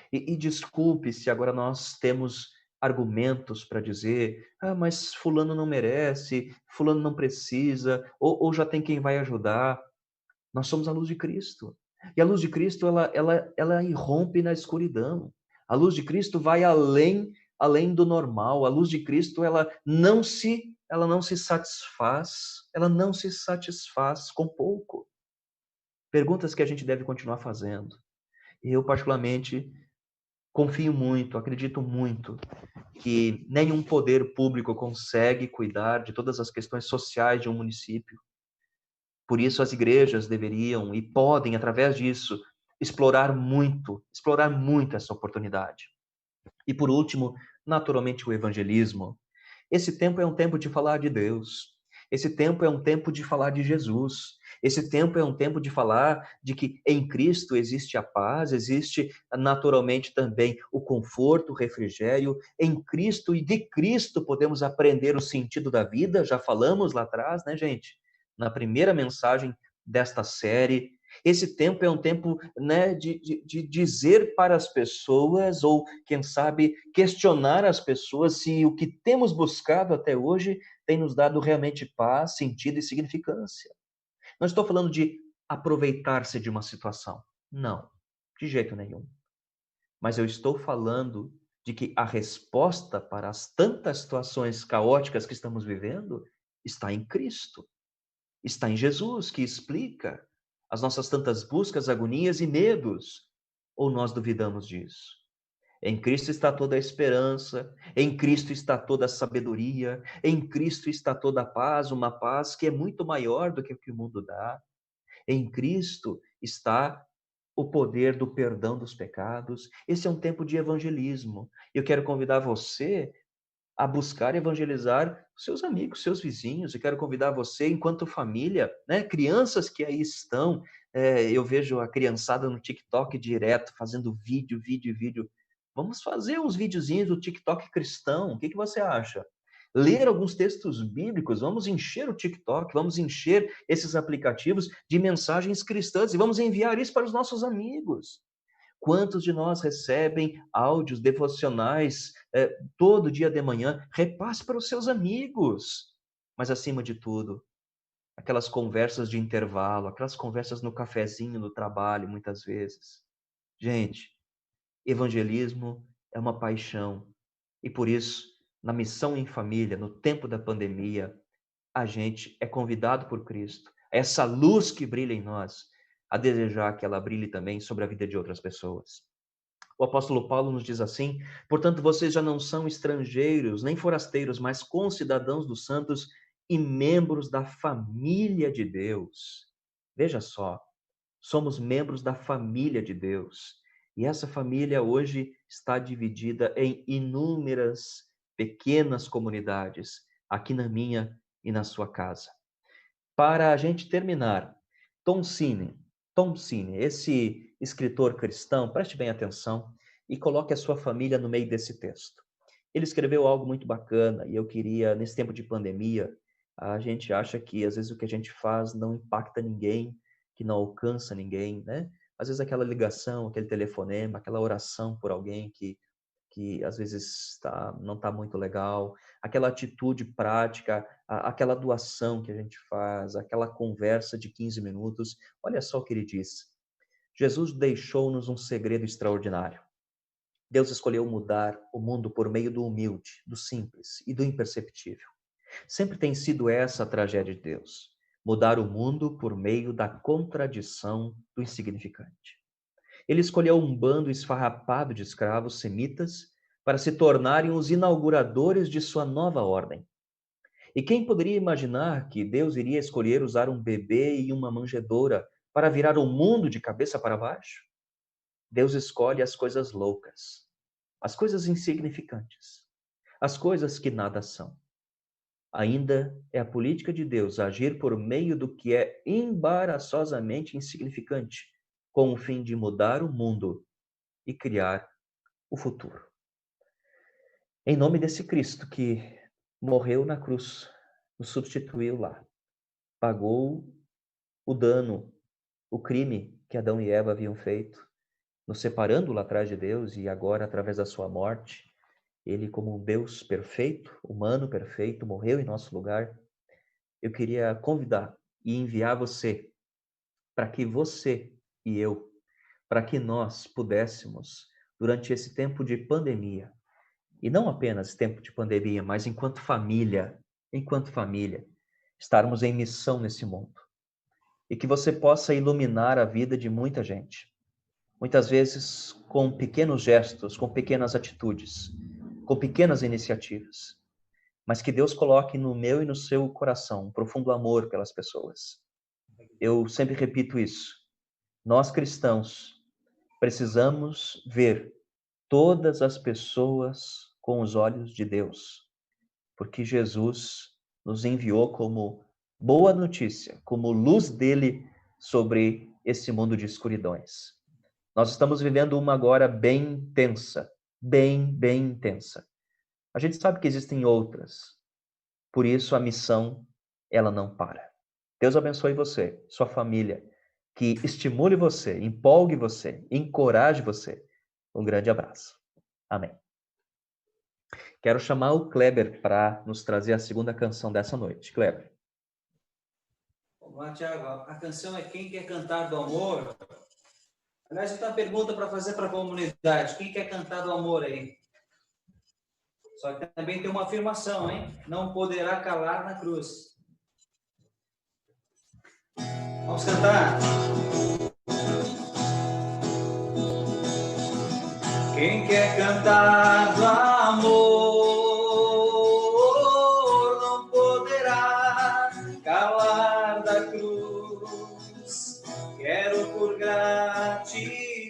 E desculpe se agora nós temos argumentos para dizer: ah, mas fulano não merece, fulano não precisa, ou já tem quem vai ajudar. Nós somos a luz de Cristo. E a luz de Cristo, ela irrompe na escuridão. A luz de Cristo vai além do normal. A luz de Cristo, ela não se satisfaz com pouco. Perguntas que a gente deve continuar fazendo. E eu, particularmente, confio muito, acredito muito que nenhum poder público consegue cuidar de todas as questões sociais de um município. Por isso, as igrejas deveriam e podem, através disso, explorar muito essa oportunidade. E por último, naturalmente, o evangelismo. Esse tempo é um tempo de falar de Deus. Esse tempo é um tempo de falar de Jesus. Esse tempo é um tempo de falar de que em Cristo existe a paz, existe naturalmente também o conforto, o refrigério. Em Cristo e de Cristo podemos aprender o sentido da vida. Já falamos lá atrás, né, gente? Na primeira mensagem desta série. Esse tempo é um tempo, né, de dizer para as pessoas, ou quem sabe questionar as pessoas se o que temos buscado até hoje tem nos dado realmente paz, sentido e significância. Não estou falando de aproveitar-se de uma situação. Não, de jeito nenhum. Mas eu estou falando de que a resposta para as tantas situações caóticas que estamos vivendo está em Cristo. Está em Jesus, que explica as nossas tantas buscas, agonias e medos. Ou nós duvidamos disso? Em Cristo está toda a esperança, em Cristo está toda a sabedoria, em Cristo está toda a paz, uma paz que é muito maior do que o que o mundo dá. Em Cristo está o poder do perdão dos pecados. Esse é um tempo de evangelismo. Eu quero convidar você a buscar evangelizar seus amigos, seus vizinhos. Eu quero convidar você, enquanto família, né? Crianças que aí estão, eu vejo a criançada no TikTok direto, fazendo vídeo, vídeo, vídeo. Vamos fazer uns videozinhos do TikTok cristão. O que você acha? Ler alguns textos bíblicos, vamos encher o TikTok, vamos encher esses aplicativos de mensagens cristãs e vamos enviar isso para os nossos amigos. Quantos de nós recebem áudios devocionais todo dia de manhã? Repasse para os seus amigos. Mas, acima de tudo, aquelas conversas de intervalo, aquelas conversas no cafezinho, no trabalho, muitas vezes. Gente, evangelismo é uma paixão. E por isso, na missão em família, no tempo da pandemia, a gente é convidado por Cristo, essa luz que brilha em nós, a desejar que ela brilhe também sobre a vida de outras pessoas. O apóstolo Paulo nos diz assim: portanto, vocês já não são estrangeiros, nem forasteiros, mas concidadãos dos santos e membros da família de Deus. Veja só, somos membros da família de Deus. E essa família hoje está dividida em inúmeras pequenas comunidades, aqui na minha e na sua casa. Para a gente terminar, Tom Cine, Tom Cine, esse escritor cristão, preste bem atenção e coloque a sua família no meio desse texto. Ele escreveu algo muito bacana e eu queria, nesse tempo de pandemia, a gente acha que às vezes o que a gente faz não impacta ninguém, que não alcança ninguém, né? Às vezes aquela ligação, aquele telefonema, aquela oração por alguém que às vezes não está muito legal, aquela atitude prática, aquela doação que a gente faz, aquela conversa de 15 minutos. Olha só o que ele diz. Jesus deixou-nos um segredo extraordinário. Deus escolheu mudar o mundo por meio do humilde, do simples e do imperceptível. Sempre tem sido essa a tragédia de Deus. Mudar o mundo por meio da contradição do insignificante. Ele escolheu um bando esfarrapado de escravos semitas para se tornarem os inauguradores de sua nova ordem. E quem poderia imaginar que Deus iria escolher usar um bebê e uma manjedoura para virar o mundo de cabeça para baixo? Deus escolhe as coisas loucas, as coisas insignificantes, as coisas que nada são. Ainda é a política de Deus agir por meio do que é embaraçosamente insignificante, com o fim de mudar o mundo e criar o futuro. Em nome desse Cristo que morreu na cruz, nos substituiu lá, pagou o dano, o crime que Adão e Eva haviam feito, nos separando lá atrás de Deus, e agora, através da sua morte, ele, como um Deus perfeito, humano perfeito, morreu em nosso lugar. Eu queria convidar e enviar você para que você e eu, para que nós pudéssemos, durante esse tempo de pandemia, e não apenas tempo de pandemia, mas enquanto família, estarmos em missão nesse mundo. E que você possa iluminar a vida de muita gente. Muitas vezes com pequenos gestos, com pequenas atitudes, com pequenas iniciativas. Mas que Deus coloque no meu e no seu coração um profundo amor pelas pessoas. Eu sempre repito isso. Nós cristãos precisamos ver todas as pessoas com os olhos de Deus, porque Jesus nos enviou como boa notícia, como luz dele sobre esse mundo de escuridões. Nós estamos vivendo uma agora bem intensa, bem intensa. A gente sabe que existem outras, por isso a missão, ela não para. Deus abençoe você, sua família, que estimule você, empolgue você, encoraje você. Um grande abraço. Amém. Quero chamar o Kleber para nos trazer a segunda canção dessa noite. Kleber. Olá, Tiago. A canção é Quem Quer Cantar do Amor? Aliás, eu tenho uma pergunta para fazer para a comunidade. Quem quer cantar do amor aí? Só que também tem uma afirmação, hein? Não poderá calar na cruz. Vamos cantar? Quem quer cantar do amor não poderá calar da cruz. Quero por gratidão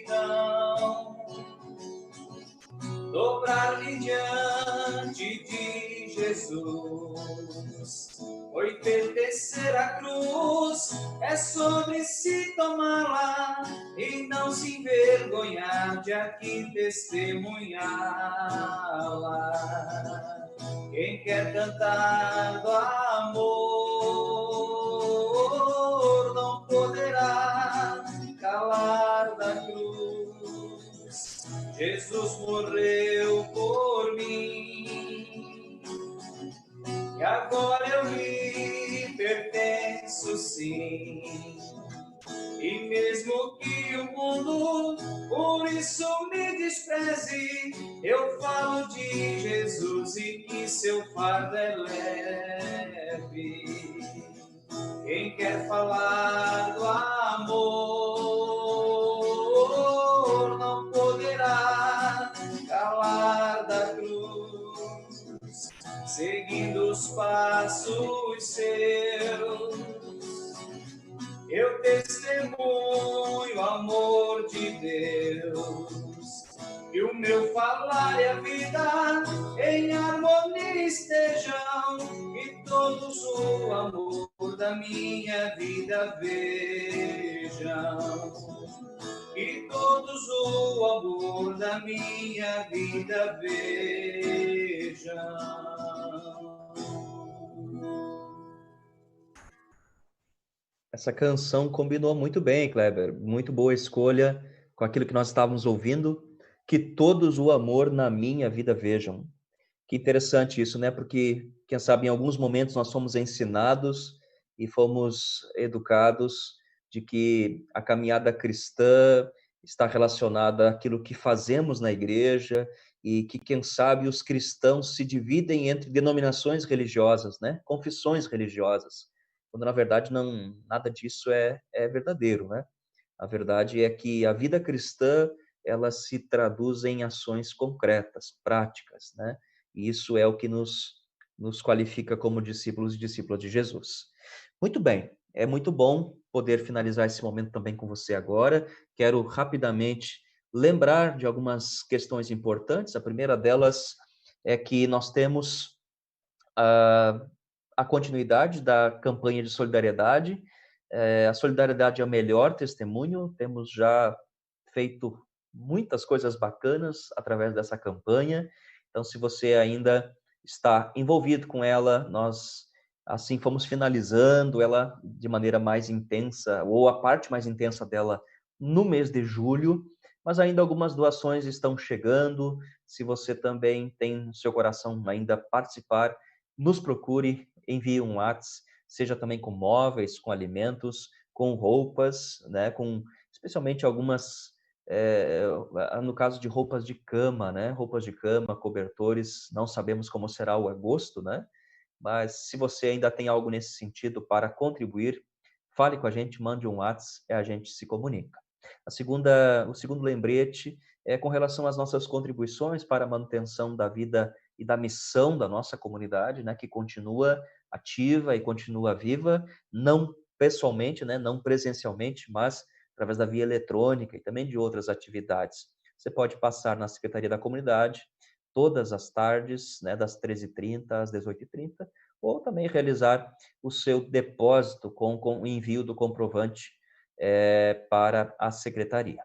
dobrar-me diante de Jesus. Foi pertencer à cruz, é sobre se tomá-la e não se envergonhar de aqui testemunhá-la. Quem quer cantar do amor não poderá calar da cruz. Jesus morreu por mim e agora eu lhe pertenço, sim. E mesmo que o mundo por isso me despreze, eu falo de Jesus e que seu fardo é leve. Quem quer falar do amor não poderá calar da cruz, seguindo os passos seus. Eu testemunho o amor de Deus, e o meu falar e a vida em harmonia estejam, e todos o amor da minha vida vejam, e todos o amor da minha vida vejam. Essa canção combinou muito bem, Kleber. Muito boa escolha com aquilo que nós estávamos ouvindo. Que todos o amor na minha vida vejam. Que interessante isso, né? Porque, quem sabe, em alguns momentos nós fomos ensinados e fomos educados de que a caminhada cristã está relacionada àquilo que fazemos na igreja e que, quem sabe, os cristãos se dividem entre denominações religiosas, né? Confissões religiosas, quando na verdade não, nada disso é verdadeiro, né? A verdade é que a vida cristã, ela se traduz em ações concretas, práticas, né? E isso é o que nos qualifica como discípulos e discípulas de Jesus. Muito bem, é muito bom poder finalizar esse momento também com você agora. Quero rapidamente lembrar de algumas questões importantes. A primeira delas é que nós temos a continuidade da campanha de solidariedade. A solidariedade é o melhor testemunho. Temos já feito muitas coisas bacanas através dessa campanha. Então, se você ainda está envolvido com ela, nós assim fomos finalizando ela de maneira mais intensa, ou a parte mais intensa dela no mês de julho, mas ainda algumas doações estão chegando. Se você também tem no seu coração ainda participar, nos procure, envie um WhatsApp, seja também com móveis, com alimentos, com roupas, né, com especialmente algumas no caso de roupas de cama, né? Roupas de cama, cobertores, não sabemos como será o agosto, né? Mas se você ainda tem algo nesse sentido para contribuir, fale com a gente, mande um WhatsApp e a gente se comunica. O segundo lembrete é com relação às nossas contribuições para a manutenção da vida e da missão da nossa comunidade, né? Que continua ativa e continua viva, não pessoalmente, né? Não presencialmente, mas através da via eletrônica e também de outras atividades. Você pode passar na Secretaria da Comunidade todas as tardes, né, das 13h30 às 18h30, ou também realizar o seu depósito com o envio do comprovante para a Secretaria.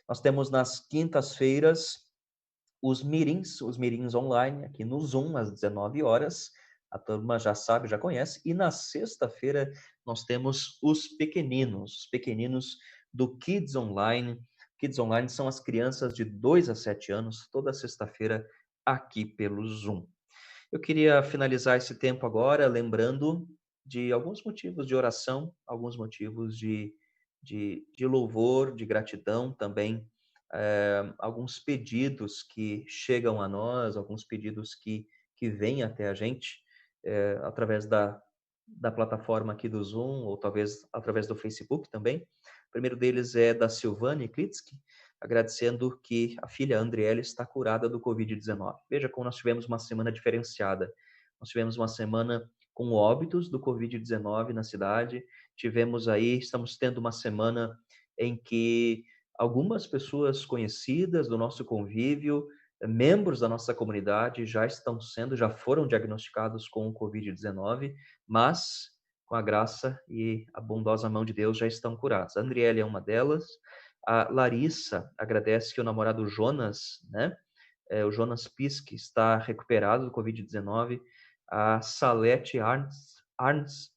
Nós temos nas quintas-feiras os mirins online, aqui no Zoom, às 19 horas. A turma já sabe, já conhece. E na sexta-feira nós temos os pequeninos do Kids Online. Kids Online são as crianças de 2 a 7 anos, toda sexta-feira aqui pelo Zoom. Eu queria finalizar esse tempo agora lembrando de alguns motivos de oração, alguns motivos de louvor, de gratidão também, alguns pedidos que chegam a nós, alguns pedidos que vêm até a gente através da plataforma aqui do Zoom, ou talvez através do Facebook também. O primeiro deles é da Silvane Klitsky, agradecendo que a filha Andriele está curada do Covid-19. Veja como nós tivemos uma semana diferenciada. Nós tivemos uma semana com óbitos do Covid-19 na cidade, estamos tendo uma semana em que algumas pessoas conhecidas do nosso convívio, membros da nossa comunidade já foram diagnosticados com o Covid-19, mas com a graça e a bondosa mão de Deus já estão curados. A Andriele é uma delas. A Larissa agradece que o namorado Jonas, né, o Jonas Pisk, está recuperado do Covid-19. A Salete Arns,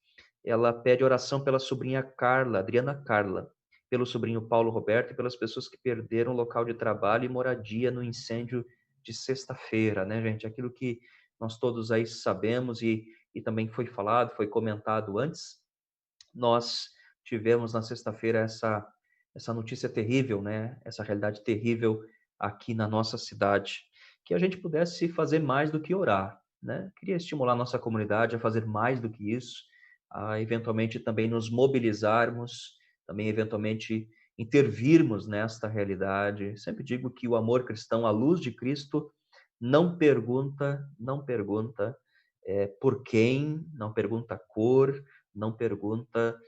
ela pede oração pela sobrinha Carla, Adriana Carla, pelo sobrinho Paulo Roberto e pelas pessoas que perderam local de trabalho e moradia no incêndio de sexta-feira, né, gente? Aquilo que nós todos aí sabemos e também foi falado, foi comentado antes. Nós tivemos na sexta-feira essa notícia terrível, né? Essa realidade terrível aqui na nossa cidade, que a gente pudesse fazer mais do que orar, né? Queria estimular a nossa comunidade a fazer mais do que isso, a eventualmente também nos mobilizarmos, também eventualmente intervirmos nesta realidade. Sempre digo que o amor cristão, a luz de Cristo, não pergunta por quem, não pergunta cor, não pergunta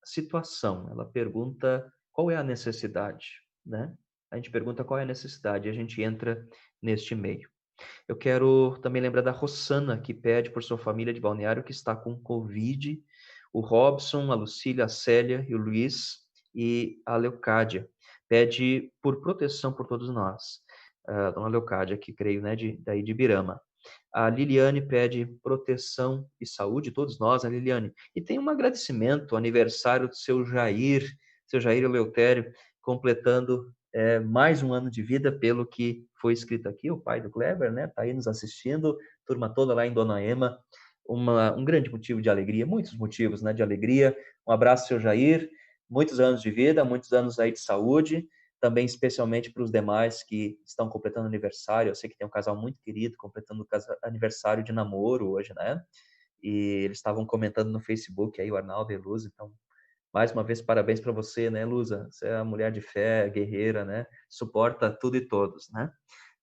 situação, ela pergunta qual é a necessidade, né? A gente pergunta qual é a necessidade e a gente entra neste meio. Eu quero também lembrar da Rossana, que pede por sua família de Balneário que está com Covid, o Robson, a Lucília, a Célia e o Luiz e a Leocádia. Pede por proteção por todos nós. Dona Leocádia, que creio, né, daí de Birama. A Liliane pede proteção e saúde, todos nós, a Liliane. E tem um agradecimento, aniversário do seu Jair Eleutério, completando mais um ano de vida, pelo que foi escrito aqui, o pai do Kleber, né? Está aí nos assistindo, turma toda lá em Dona Ema. Um grande motivo de alegria, muitos motivos, né, de alegria. Um abraço, seu Jair, muitos anos de vida, muitos anos aí de saúde, também especialmente para os demais que estão completando aniversário. Eu sei que tem um casal muito querido completando aniversário de namoro hoje, né? E eles estavam comentando no Facebook aí, o Arnaldo e a Luz. Então, mais uma vez, parabéns para você, né, Luza? Você é uma mulher de fé, guerreira, né? Suporta tudo e todos, né?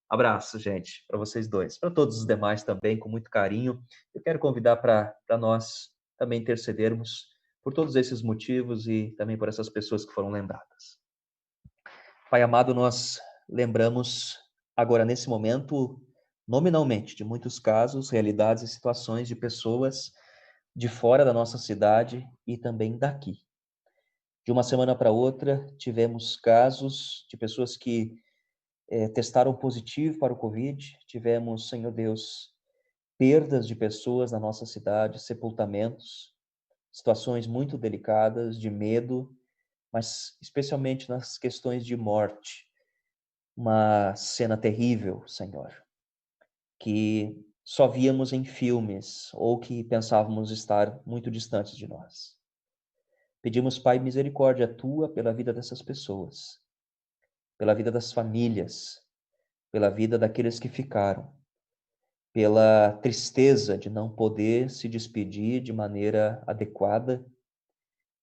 Abraço, gente, para vocês dois. Para todos os demais também, com muito carinho. Eu quero convidar para nós também intercedermos por todos esses motivos e também por essas pessoas que foram lembradas. Pai amado, nós lembramos agora, nesse momento, nominalmente, de muitos casos, realidades e situações de pessoas de fora da nossa cidade e também daqui. De uma semana para outra, tivemos casos de pessoas que testaram positivo para o Covid. Tivemos, Senhor Deus, perdas de pessoas na nossa cidade, sepultamentos, situações muito delicadas, de medo, mas especialmente nas questões de morte. Uma cena terrível, Senhor, que só víamos em filmes ou que pensávamos estar muito distantes de nós. Pedimos, Pai, misericórdia tua pela vida dessas pessoas, pela vida das famílias, pela vida daqueles que ficaram, pela tristeza de não poder se despedir de maneira adequada,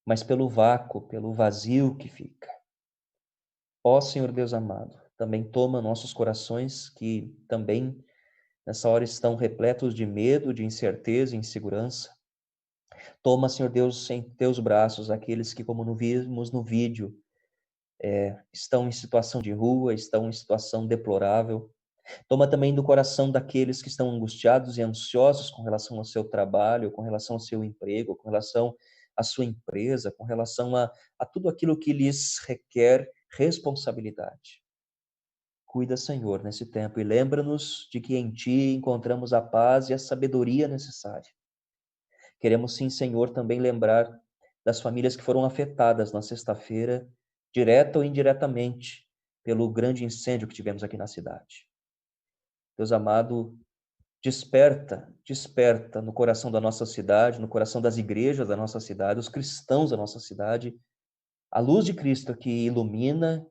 mas pelo vácuo, pelo vazio que fica. Ó Senhor Deus amado, também toma nossos corações que também nessa hora estão repletos de medo, de incerteza e insegurança. Toma, Senhor Deus, em teus braços aqueles que, como vimos no vídeo, estão em situação de rua, estão em situação deplorável. Toma também do coração daqueles que estão angustiados e ansiosos com relação ao seu trabalho, com relação ao seu emprego, com relação à sua empresa, com relação a tudo aquilo que lhes requer responsabilidade. Cuida, Senhor, nesse tempo e lembra-nos de que em Ti encontramos a paz e a sabedoria necessária. Queremos sim, Senhor, também lembrar das famílias que foram afetadas na sexta-feira, direta ou indiretamente, pelo grande incêndio que tivemos aqui na cidade. Deus amado, desperta no coração da nossa cidade, no coração das igrejas da nossa cidade, os cristãos da nossa cidade, a luz de Cristo que ilumina,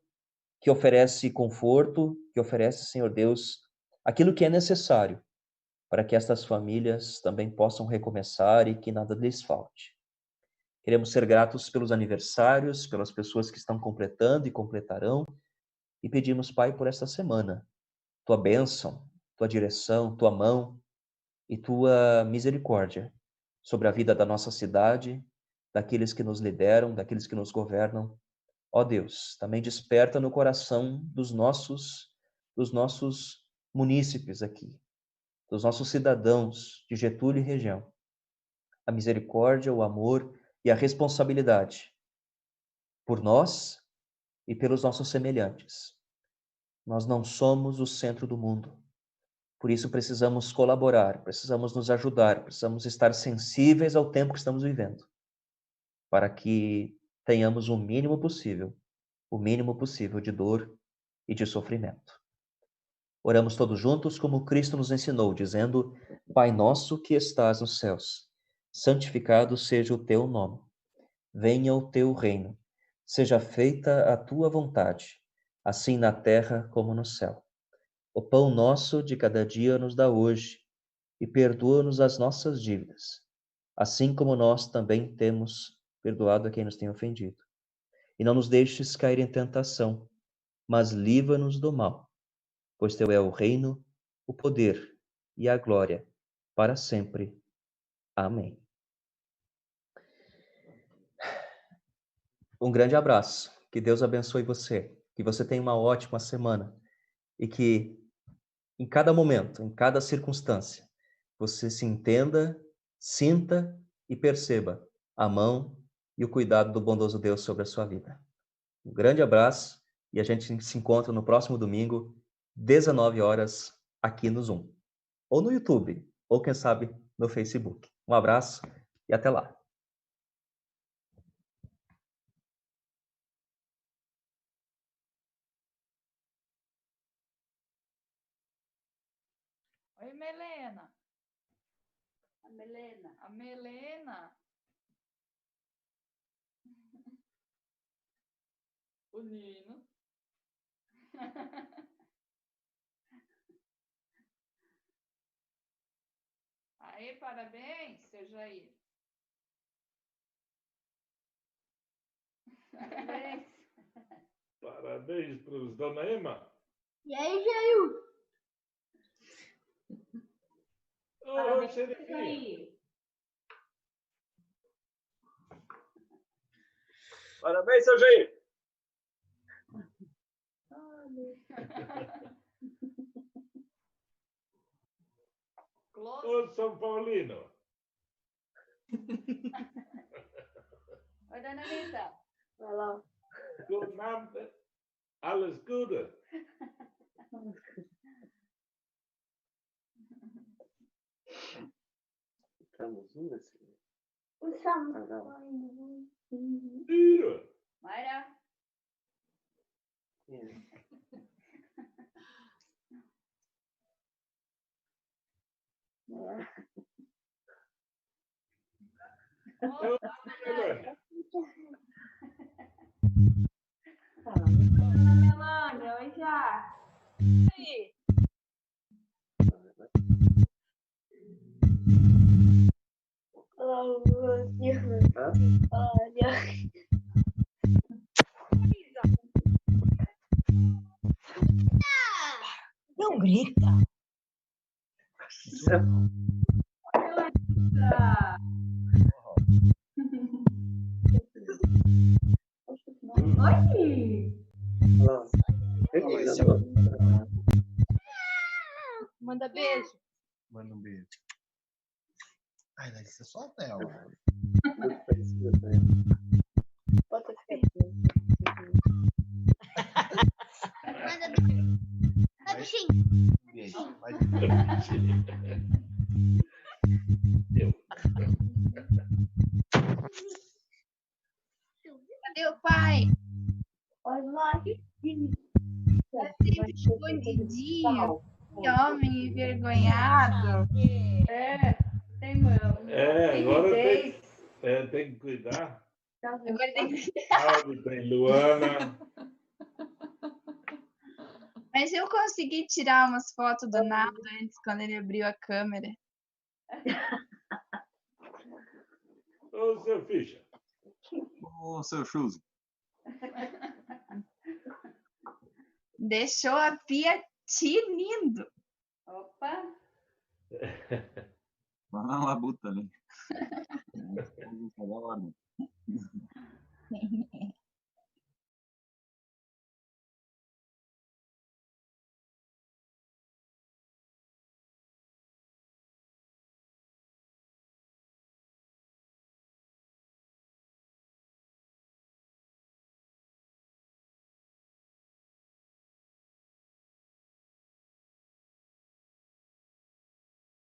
que oferece conforto, que oferece, Senhor Deus, aquilo que é necessário para que estas famílias também possam recomeçar e que nada lhes falte. Queremos ser gratos pelos aniversários, pelas pessoas que estão completando e completarão, e pedimos, Pai, por esta semana, tua bênção, tua direção, tua mão e tua misericórdia sobre a vida da nossa cidade, daqueles que nos lideram, daqueles que nos governam. Ó Deus, também desperta no coração dos nossos munícipes aqui, dos nossos cidadãos de Getúlio e região, a misericórdia, o amor e a responsabilidade por nós e pelos nossos semelhantes. Nós não somos o centro do mundo. Por isso precisamos colaborar, precisamos nos ajudar, precisamos estar sensíveis ao tempo que estamos vivendo, para que tenhamos o mínimo possível de dor e de sofrimento. Oramos todos juntos como Cristo nos ensinou, dizendo: Pai nosso que estás nos céus, santificado seja o teu nome. Venha o teu reino. Seja feita a tua vontade, assim na terra como no céu. O pão nosso de cada dia nos dá hoje, e perdoa-nos as nossas dívidas, assim como nós também temos perdoado a quem nos tem ofendido. E não nos deixes cair em tentação, mas livra-nos do mal, pois teu é o reino, o poder e a glória, para sempre. Amém. Um grande abraço, que Deus abençoe você, que você tenha uma ótima semana e que em cada momento, em cada circunstância, você se entenda, sinta e perceba a mão e o cuidado do bondoso Deus sobre a sua vida. Um grande abraço e a gente se encontra no próximo domingo, 19 horas, aqui no Zoom, ou no YouTube, ou quem sabe no Facebook. Um abraço e até lá. Oi, Melena. A Melena. A Melena. O Nino. Aí, parabéns, seu Jair. Parabéns. Parabéns para os Dona Ema. E aí, Jair? Oi, Xerifinha. Jair. Parabéns, seu Jair. Close. Ô, São Paulino. Oi, dona Anitta. Vai lá. Guten Abend. Alles Gute. O Samuel. Tiro. Mayra. Ô, Melania. Dona Melânia, oi, já. Aí. Olha. Não grita. Oi! Manda beijo. Manda um beijo. Ai, Larissa, solta ela. Bota aqui. Um beijo. Vai. Cadê o pai? Olha lá. É sempre escondidinho. Que homem envergonhado. É, tem mão. Agora tem que cuidar. Agora tem que... Sábado tem Luana. Mas eu consegui tirar umas fotos do Naldo antes, quando ele abriu a câmera. Ô, seu Ficha. Ô, seu Chuse. Deixou a pia tinindo. Opa. Vai na labuta ali. Da ordem.